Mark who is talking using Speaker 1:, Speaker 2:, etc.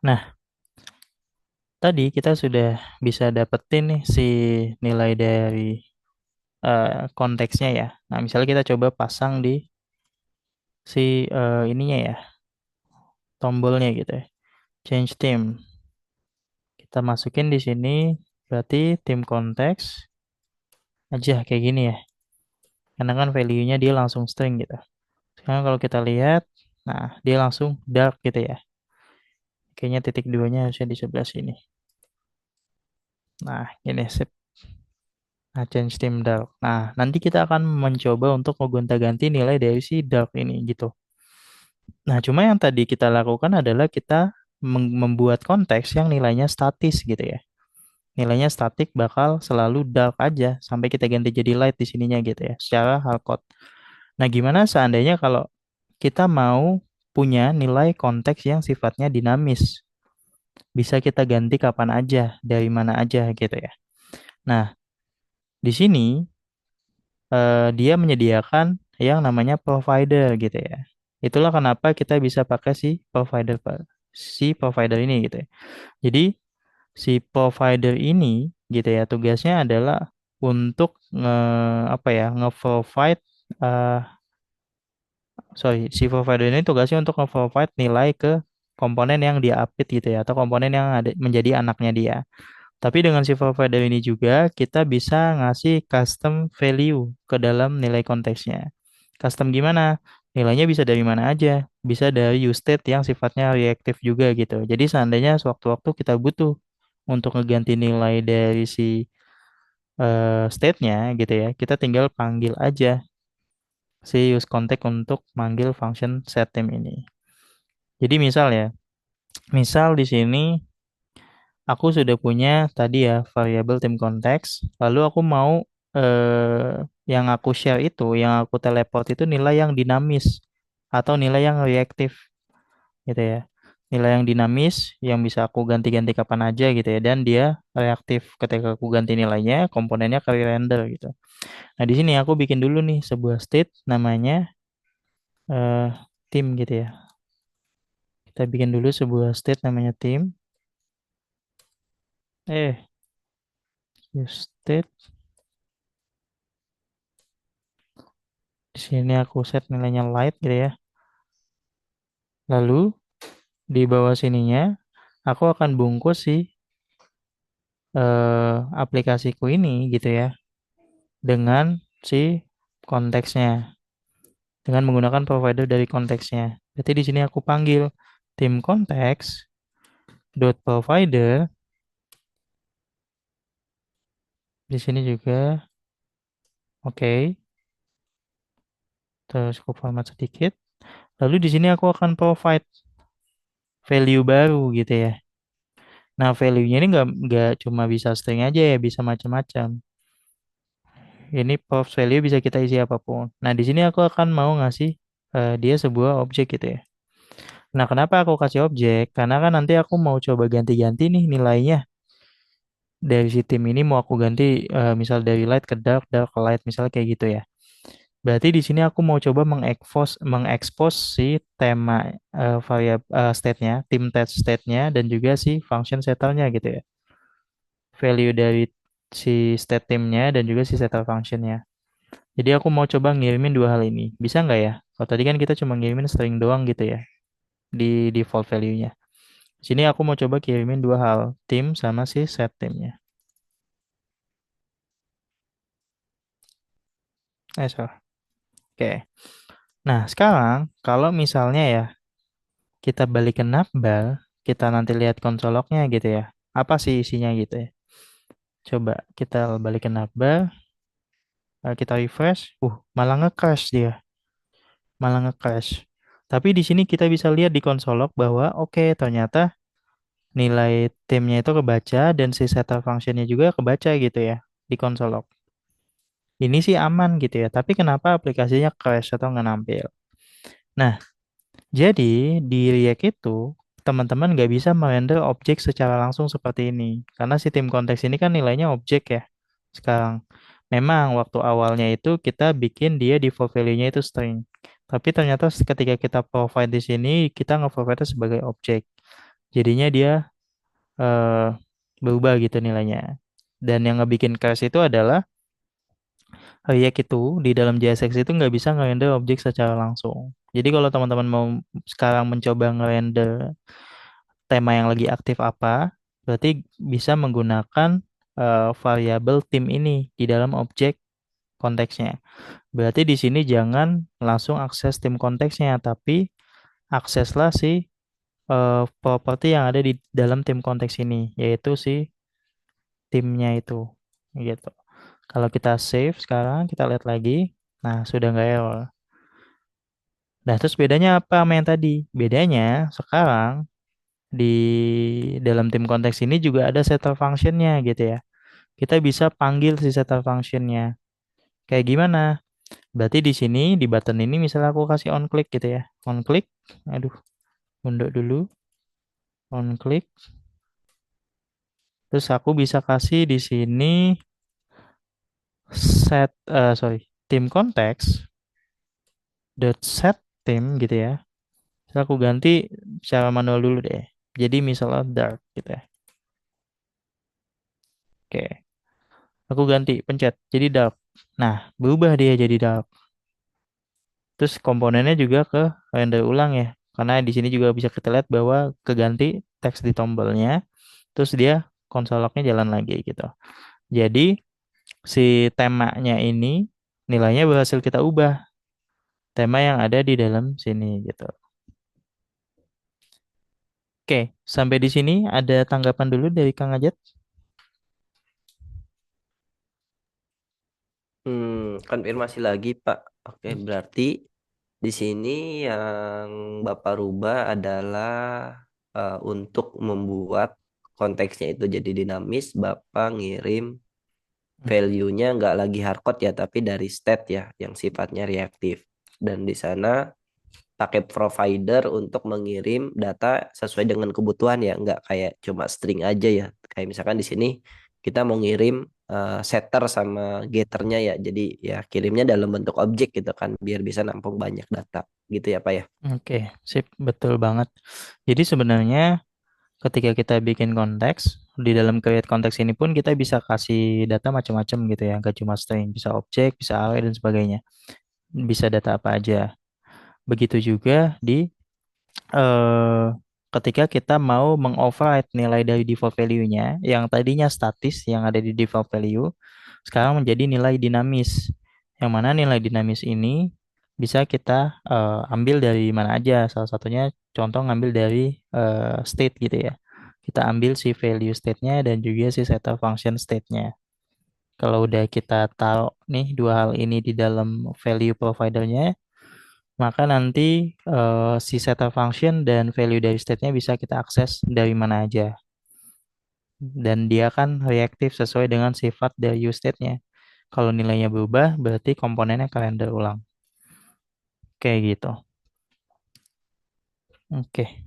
Speaker 1: Nah, tadi kita sudah bisa dapetin nih si nilai dari konteksnya ya. Nah, misalnya kita coba pasang di si ininya ya, tombolnya gitu ya. Change theme. Kita masukin di sini berarti theme konteks aja kayak gini ya. Karena kan value-nya dia langsung string gitu. Sekarang kalau kita lihat, nah dia langsung dark gitu ya. Kayaknya titik duanya harusnya di sebelah sini. Nah, ini sip. Nah, change theme dark. Nah, nanti kita akan mencoba untuk menggonta-ganti nilai dari si dark ini gitu. Nah, cuma yang tadi kita lakukan adalah kita membuat konteks yang nilainya statis gitu ya. Nilainya statik bakal selalu dark aja sampai kita ganti jadi light di sininya gitu ya, secara hardcode. Nah, gimana seandainya kalau kita mau punya nilai konteks yang sifatnya dinamis? Bisa kita ganti kapan aja, dari mana aja gitu ya. Nah, di sini dia menyediakan yang namanya provider gitu ya. Itulah kenapa kita bisa pakai si provider ini gitu ya. Jadi si provider ini gitu ya tugasnya adalah untuk apa ya nge-provide eh, si provider ini tugasnya untuk nge-provide nilai ke komponen yang dia update gitu ya atau komponen yang ada menjadi anaknya dia. Tapi dengan si provider ini juga kita bisa ngasih custom value ke dalam nilai konteksnya. Custom gimana? Nilainya bisa dari mana aja. Bisa dari use state yang sifatnya reaktif juga gitu. Jadi seandainya sewaktu-waktu kita butuh untuk ngeganti nilai dari si state-nya gitu ya, kita tinggal panggil aja si use context untuk manggil function setTime ini. Jadi misal ya, misal di sini aku sudah punya tadi ya variabel tim konteks, lalu aku mau yang aku share itu, yang aku teleport itu nilai yang dinamis atau nilai yang reaktif gitu ya. Nilai yang dinamis yang bisa aku ganti-ganti kapan aja gitu ya dan dia reaktif ketika aku ganti nilainya, komponennya ke render gitu. Nah, di sini aku bikin dulu nih sebuah state namanya eh tim gitu ya. Kita bikin dulu sebuah state namanya tim. Eh, use state. Di sini aku set nilainya light gitu ya. Lalu di bawah sininya aku akan bungkus si aplikasiku ini gitu ya dengan si konteksnya dengan menggunakan provider dari konteksnya. Jadi di sini aku panggil tim konteks dot provider. Di sini juga oke. Terus aku format sedikit. Lalu di sini aku akan provide value baru gitu ya. Nah, value-nya ini nggak cuma bisa string aja ya, bisa macam-macam. Ini post value bisa kita isi apapun. Nah, di sini aku akan mau ngasih dia sebuah objek gitu ya. Nah, kenapa aku kasih objek? Karena kan nanti aku mau coba ganti-ganti nih nilainya. Dari si tim ini mau aku ganti misal dari light ke dark, dark ke light, misalnya kayak gitu ya. Berarti di sini aku mau coba mengekspos si tema variabel state-nya, tim test state-nya dan juga si function setternya gitu ya. Value dari si state timnya dan juga si setter functionnya. Jadi aku mau coba ngirimin dua hal ini. Bisa nggak ya? Kalau tadi kan kita cuma ngirimin string doang gitu ya di default value-nya. Sini aku mau coba kirimin dua hal, tim sama si set timnya. Salah. Oke. Nah, sekarang kalau misalnya ya kita balik ke navbar, kita nanti lihat konsol log-nya gitu ya. Apa sih isinya gitu ya. Coba kita balik ke navbar, kita refresh. Malah nge-crash dia. Malah nge-crash. Tapi di sini kita bisa lihat di konsol log bahwa oke, ternyata nilai timnya itu kebaca dan si setter functionnya juga kebaca gitu ya di konsol log. Ini sih aman gitu ya, tapi kenapa aplikasinya crash atau nggak nampil? Nah, jadi di React itu teman-teman nggak bisa merender objek secara langsung seperti ini. Karena si tim konteks ini kan nilainya objek ya sekarang. Memang waktu awalnya itu kita bikin dia default value-nya itu string. Tapi ternyata ketika kita provide di sini, kita nge-provide sebagai objek. Jadinya dia eh, berubah gitu nilainya. Dan yang ngebikin crash itu adalah React itu di dalam JSX itu nggak bisa ngerender objek secara langsung. Jadi kalau teman-teman mau sekarang mencoba ngerender tema yang lagi aktif apa, berarti bisa menggunakan variabel tim ini di dalam objek konteksnya. Berarti di sini jangan langsung akses tim konteksnya, tapi akseslah si properti yang ada di dalam tim konteks ini, yaitu si timnya itu, gitu. Kalau kita save sekarang, kita lihat lagi, nah sudah nggak error. Nah, terus bedanya apa sama yang tadi? Bedanya sekarang di dalam tim konteks ini juga ada setter functionnya gitu ya. Kita bisa panggil si setter functionnya. Kayak gimana? Berarti di sini di button ini misalnya aku kasih on click gitu ya. On click, aduh, mundur dulu. On click, terus aku bisa kasih di sini sorry, tim konteks dot set tim gitu ya. Terus aku ganti secara manual dulu deh. Jadi misalnya dark gitu ya. Oke, aku ganti pencet jadi dark. Nah, berubah dia jadi dark. Terus komponennya juga ke render ulang ya. Karena di sini juga bisa kita lihat bahwa keganti teks di tombolnya. Terus dia konsol lognya jalan lagi gitu. Jadi si temanya ini nilainya berhasil kita ubah. Tema yang ada di dalam sini gitu. Oke, sampai di sini ada tanggapan dulu dari Kang Ajat.
Speaker 2: Konfirmasi lagi, Pak. Oke, berarti di sini yang Bapak rubah adalah untuk membuat konteksnya itu jadi dinamis, Bapak ngirim value-nya nggak lagi hardcode ya, tapi dari state ya, yang sifatnya reaktif. Dan di sana pakai provider untuk mengirim data sesuai dengan kebutuhan ya, nggak kayak cuma string aja ya. Kayak misalkan di sini kita mau ngirim setter sama getternya ya, jadi ya kirimnya dalam bentuk objek gitu kan, biar bisa nampung banyak data gitu ya Pak ya.
Speaker 1: Oke, sip, betul banget. Jadi sebenarnya ketika kita bikin konteks, di dalam create konteks ini pun kita bisa kasih data macam-macam gitu ya, nggak cuma string, bisa objek, bisa array dan sebagainya. Bisa data apa aja. Begitu juga di eh, ketika kita mau mengoverride nilai dari default value-nya, yang tadinya statis yang ada di default value, sekarang menjadi nilai dinamis. Yang mana nilai dinamis ini bisa kita ambil dari mana aja. Salah satunya contoh ngambil dari state gitu ya. Kita ambil si value state-nya dan juga si setter function state-nya. Kalau udah kita taruh nih dua hal ini di dalam value provider-nya, maka nanti si setter function dan value dari state-nya bisa kita akses dari mana aja. Dan dia kan reaktif sesuai dengan sifat dari use state-nya. Kalau nilainya berubah, berarti komponennya kalender ulang. Kayak gitu. Oke.